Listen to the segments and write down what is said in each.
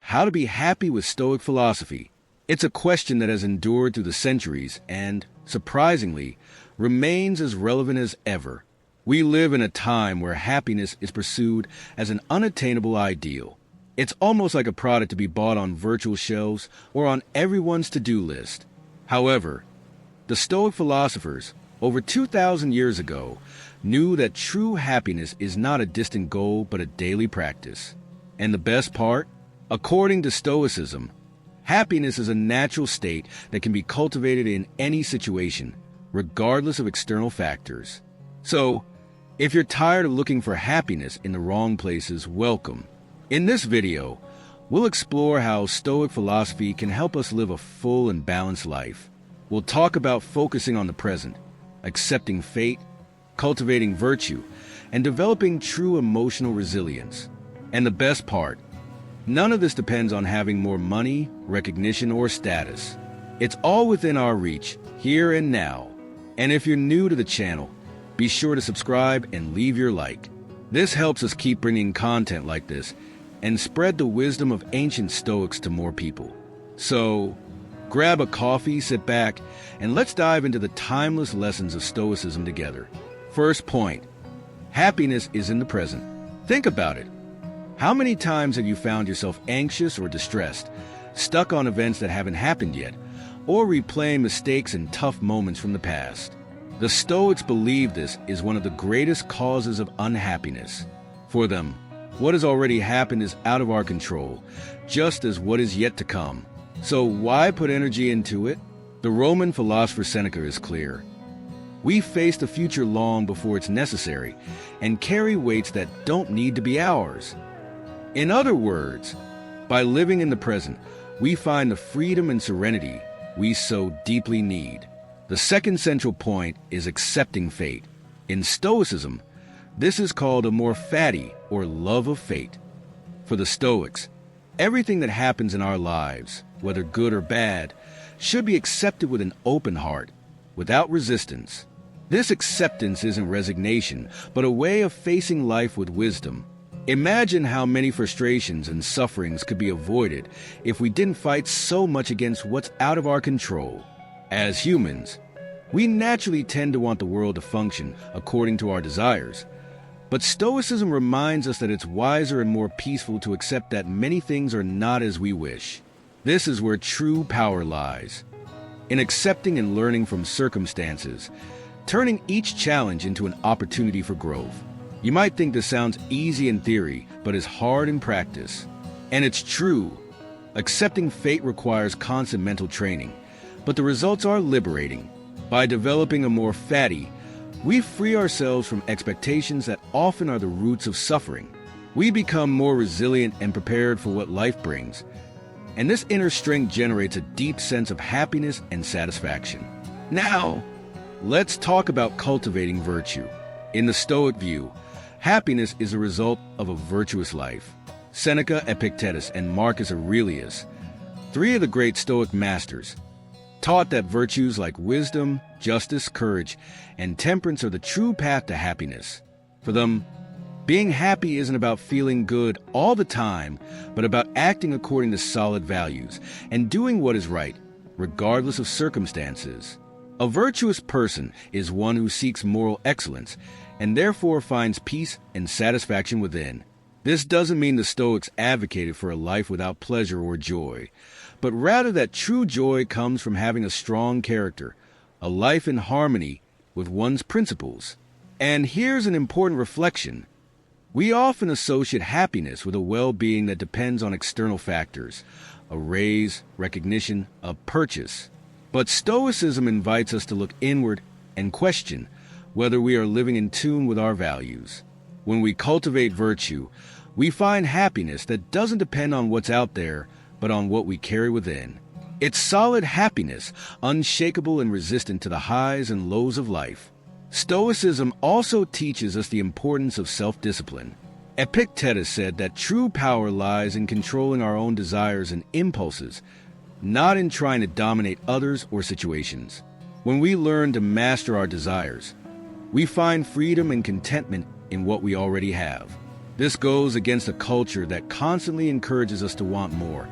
How to be happy with Stoic philosophy. It's a question that has endured through the centuries and, surprisingly, remains as relevant as ever. We live in a time where happiness is pursued as an unattainable ideal. It's almost like a product to be bought on virtual shelves or on everyone's to-do list. However, the Stoic philosophers, over 2,000 years ago, knew that true happiness is not a distant goal but a daily practice. And the best part? According to Stoicism, happiness is a natural state that can be cultivated in any situation, regardless of external factors. So, if you're tired of looking for happiness in the wrong places, welcome. In this video, we'll explore how Stoic philosophy can help us live a full and balanced life. We'll talk about focusing on the present, accepting fate, cultivating virtue, and developing true emotional resilience. And the best part, none of this depends on having more money, recognition, or status. It's all within our reach, here and now. And if you're new to the channel, be sure to subscribe and leave your like. This helps us keep bringing content like this and spread the wisdom of ancient Stoics to more people. So, grab a coffee, sit back, and let's dive into the timeless lessons of Stoicism together. First point, happiness is in the present. Think about it. How many times have you found yourself anxious or distressed, stuck on events that haven't happened yet, or replaying mistakes and tough moments from the past? The Stoics believe this is one of the greatest causes of unhappiness. For them, what has already happened is out of our control, just as what is yet to come. So why put energy into it? The Roman philosopher Seneca is clear. We face the future long before it's necessary and carry weights that don't need to be ours. In other words, by living in the present, we find the freedom and serenity we so deeply need. The second central point is accepting fate. In Stoicism, this is called amor fati, or love of fate. For the Stoics, everything that happens in our lives, whether good or bad, should be accepted with an open heart, without resistance. This acceptance isn't resignation, but a way of facing life with wisdom. Imagine how many frustrations and sufferings could be avoided if we didn't fight so much against what's out of our control. As humans, we naturally tend to want the world to function according to our desires. But Stoicism reminds us that it's wiser and more peaceful to accept that many things are not as we wish. This is where true power lies. In accepting and learning from circumstances, turning each challenge into an opportunity for growth. You might think this sounds easy in theory, but is hard in practice. And it's true. Accepting fate requires constant mental training, but the results are liberating. By developing amor fati, we free ourselves from expectations that often are the roots of suffering. We become more resilient and prepared for what life brings. And this inner strength generates a deep sense of happiness and satisfaction. Now, let's talk about cultivating virtue. In the Stoic view, happiness is a result of a virtuous life. Seneca, Epictetus, and Marcus Aurelius, three of the great Stoic masters, taught that virtues like wisdom, justice, courage, and temperance are the true path to happiness. For them, being happy isn't about feeling good all the time, but about acting according to solid values and doing what is right, regardless of circumstances. A virtuous person is one who seeks moral excellence and therefore finds peace and satisfaction within. This doesn't mean the Stoics advocated for a life without pleasure or joy, but rather that true joy comes from having a strong character, a life in harmony with one's principles. And here's an important reflection. We often associate happiness with a well-being that depends on external factors, a raise, recognition, a purchase. But Stoicism invites us to look inward and question whether we are living in tune with our values. When we cultivate virtue, we find happiness that doesn't depend on what's out there, but on what we carry within. It's solid happiness, unshakable and resistant to the highs and lows of life. Stoicism also teaches us the importance of self-discipline. Epictetus said that true power lies in controlling our own desires and impulses, not in trying to dominate others or situations. When we learn to master our desires, we find freedom and contentment in what we already have. This goes against a culture that constantly encourages us to want more,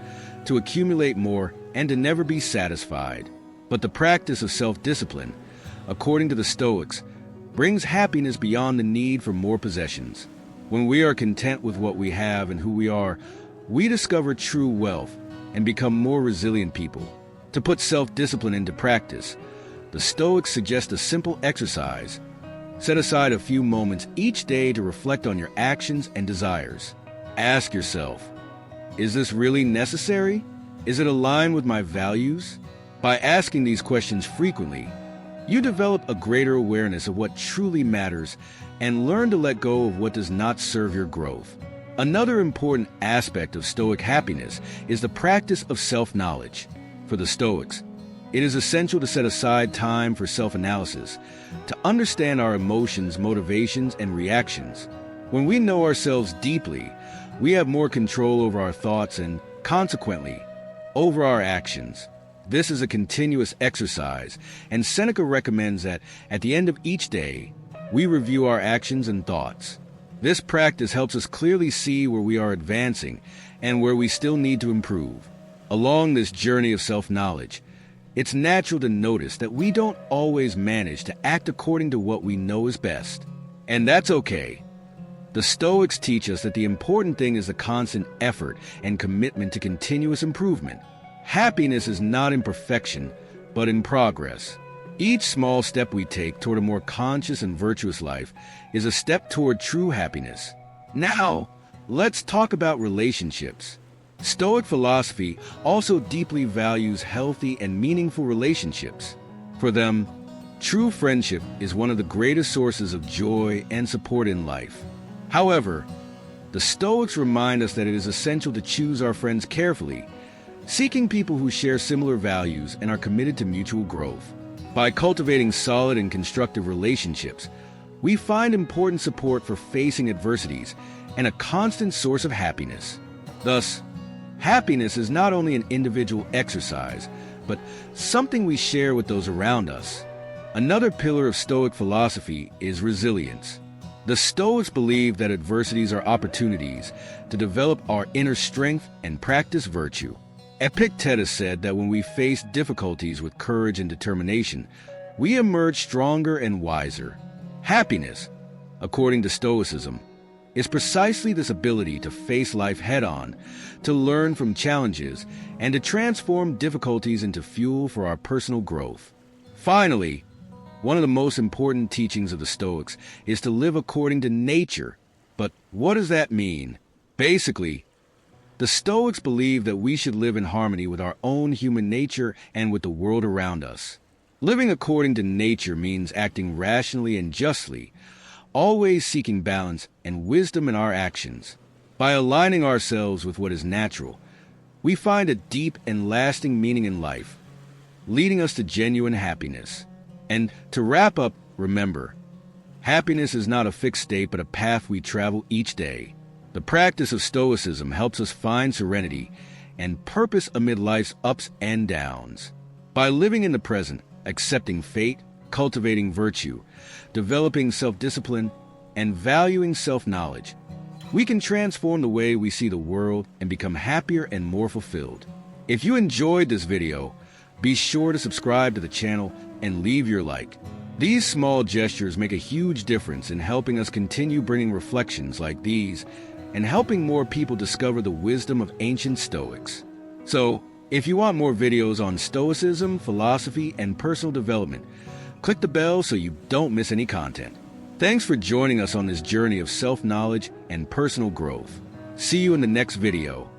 to accumulate more, and to never be satisfied. But the practice of self-discipline, according to the Stoics, brings happiness beyond the need for more possessions. When we are content with what we have and who we are, we discover true wealth and become more resilient people. To put self-discipline into practice, the Stoics suggest a simple exercise. Set aside a few moments each day to reflect on your actions and desires. Ask yourself, is this really necessary? Is it aligned with my values? By asking these questions frequently, you develop a greater awareness of what truly matters and learn to let go of what does not serve your growth. Another important aspect of Stoic happiness is the practice of self-knowledge. For the Stoics, it is essential to set aside time for self-analysis, to understand our emotions, motivations, and reactions. When we know ourselves deeply, we have more control over our thoughts and, consequently, over our actions. This is a continuous exercise, and Seneca recommends that at the end of each day, we review our actions and thoughts. This practice helps us clearly see where we are advancing and where we still need to improve. Along this journey of self-knowledge, it's natural to notice that we don't always manage to act according to what we know is best. And that's okay. The Stoics teach us that the important thing is the constant effort and commitment to continuous improvement. Happiness is not in perfection, but in progress. Each small step we take toward a more conscious and virtuous life is a step toward true happiness. Now, let's talk about relationships. Stoic philosophy also deeply values healthy and meaningful relationships. For them, true friendship is one of the greatest sources of joy and support in life. However, the Stoics remind us that it is essential to choose our friends carefully, seeking people who share similar values and are committed to mutual growth. By cultivating solid and constructive relationships, we find important support for facing adversities and a constant source of happiness. Thus, happiness is not only an individual exercise, but something we share with those around us. Another pillar of Stoic philosophy is resilience. The Stoics believe that adversities are opportunities to develop our inner strength and practice virtue. Epictetus said that when we face difficulties with courage and determination, we emerge stronger and wiser. Happiness, according to Stoicism, is precisely this ability to face life head-on, to learn from challenges, and to transform difficulties into fuel for our personal growth. Finally, one of the most important teachings of the Stoics is to live according to nature. But what does that mean? Basically, the Stoics believe that we should live in harmony with our own human nature and with the world around us. Living according to nature means acting rationally and justly, always seeking balance and wisdom in our actions. By aligning ourselves with what is natural, we find a deep and lasting meaning in life, leading us to genuine happiness. And to wrap up, remember, happiness is not a fixed state but a path we travel each day. The practice of Stoicism helps us find serenity and purpose amid life's ups and downs. By living in the present, accepting fate, cultivating virtue, developing self-discipline, and valuing self-knowledge, we can transform the way we see the world and become happier and more fulfilled. If you enjoyed this video, be sure to subscribe to the channel and leave your like. These small gestures make a huge difference in helping us continue bringing reflections like these and helping more people discover the wisdom of ancient Stoics. So, if you want more videos on Stoicism, philosophy, and personal development, click the bell so you don't miss any content. Thanks for joining us on this journey of self-knowledge and personal growth. See you in the next video.